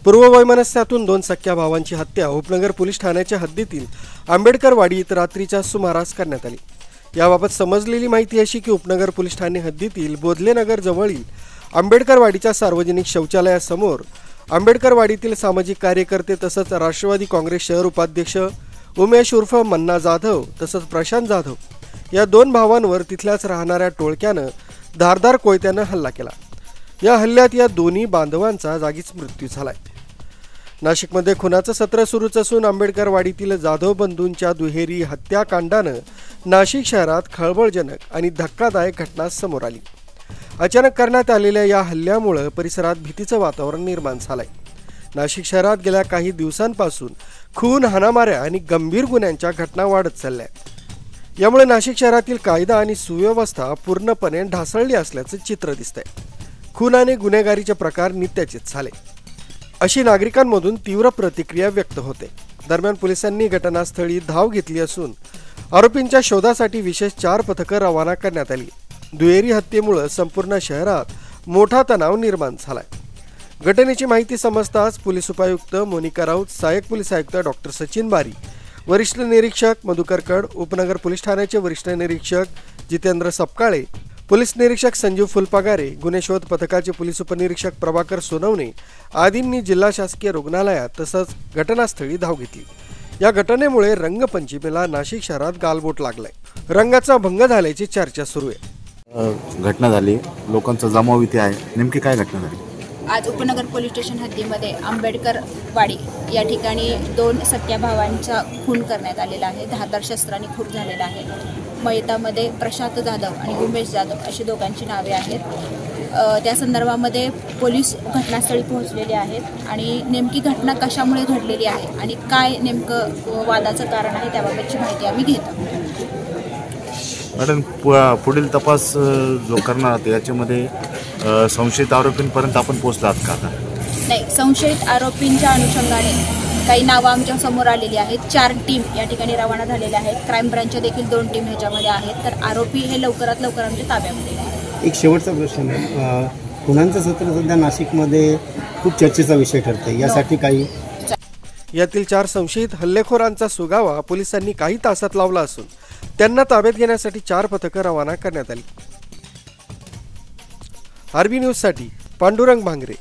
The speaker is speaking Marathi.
पूर्व वैमनस्यातून 2 सख्या भावांची हत्या उपनगर पोलीस ठाण्याच्या हद्दीतील आंबेडकर वाडीत रात्रीच्या सुमारास करण्यात आली। याबाबत समजलेली माहिती अशी की उपनगर पोलीस ठाणे हद्दीतील बोधलेनगर जवळील आंबेडकर वाडीच्या सार्वजनिक शौचालयासमोर आंबेडकर वाडीतील सामाजिक कार्यकर्ते तसंच राष्ट्रवादी काँग्रेस शहर उपाध्यक्ष उमेश उर्फ मन्ना जाधव तसंच प्रशांत जाधव या 2 भावांवर तिथल्याच राहणाऱ्या टोळक्यानं धारदार कोयत्यानं हल्ला केला। या हल्ल्यात या दोन्ही बांधवांचा जागीच मृत्यू झालाय। नाशिकमध्ये खुनाचं सत्र सुरूच असून आंबेडकर वाडीतील जाधव बंधूंच्या दुहेरी हत्याकांडानं नाशिक शहरात खळबळजनक आणि धक्कादायक घटना समोर आली। अचानक करण्यात आलेल्या या हल्ल्यामुळे परिसरात भीतीचं वातावरण निर्माण झालंय। नाशिक शहरात गेल्या काही दिवसांपासून खून, हाणामाऱ्या आणि गंभीर गुन्ह्यांच्या घटना वाढत चालल्या। यामुळे नाशिक शहरातील कायदा आणि सुव्यवस्था पूर्णपणे ढासळली असल्याचं चित्र दिसतंय। खून आणि गुन्हेगारीचे प्रकार नित्याचेच झाले अशी नागरिकांमधून तीव्र प्रतिक्रिया व्यक्त होते। दरम्यान पोलिसांनी घटनास्थळी धाव घेतली असून आरोपींच्या शोधासाठी विशेष 4 पथकं रवाना करण्यात आली। दुहेरी हत्येमुळे संपूर्ण शहरात मोठा तणाव निर्माण झालाय। घटनेची माहिती समजताच पोलीस उपायुक्त मोनिका राऊत, सहाय्यक पोलीस आयुक्त डॉक्टर सचिन बारी, वरिष्ठ निरीक्षक मधुकर कड, उपनगर पोलीस ठाण्याचे वरिष्ठ निरीक्षक जितेंद्र सपकाळे, पोलीस निरीक्षक संजीव फुलपागारे, गुन्हे शोध पथकाचे पोलीस उपनिरीक्षक प्रभाकर सोनवणे आदींनी जिल्हा शासकीय रुग्णालयात तसंच घटनास्थळी धाव घेतली। या घटनेमुळे रंगपंचमीला नाशिक शहरात गालबोट लागलाय। रंगाचा भंग झाल्याची चर्चा सुरू आहे। घटना झाली, लोकांचा जमाव इथे आहे, नेमकी काय घटना झाली? आज उपनगर पोलीस स्टेशन हद्दीमध्ये आंबेडकर वाडी या ठिकाणी 2 सख्या भावांचा खून करण्यात आलेला आहे। धारदार शस्त्राने खून झालेला आहे। मयतामध्ये प्रशांत जाधव आणि उमेश जाधव अशी दोघांची नावे आहेत। त्या संदर्भामध्ये पोलीस घटनास्थळी पोहोचलेले आहेत आणि नेमकी घटना कशामुळे घडलेली आहे आणि काय नेमकं वादाचं कारण आहे त्याबाबतची माहिती आम्ही घेत आहोत। मॅडम, पुढील तपास जो करणार आहात याच्यामध्ये संशयित आरोपींपर्यंत आपण पोहोचलात का? नाही, संशयित आरोपींच्या अनुषंगाने काही नावं आमच्या समोर आलेली आहेत। 4 टीम या ठिकाणी रवाना झालेल्या आहेत। क्राईम ब्रांचच्या देखील 2 टीम ह्याच्यामध्ये आहेत। तर आरोपी हे लवकरात लवकर आमच्या ताब्यामध्ये आहेत। एक शेवटचा प्रश्न आहे, खुनांचं सत्र सध्या नाशिकमध्ये खूप चर्चेचा विषय ठरतोय, यासाठी काही यातील 4 संशयित हल्लेखोरांचा सुगावा पोलिसांनी काही तासात लावला असून त्यांना ताब्यात घेण्यासाठी 4 पथकं रवाना करण्यात आली। आरबी न्यूजसाठी पांडुरंग भांगरे।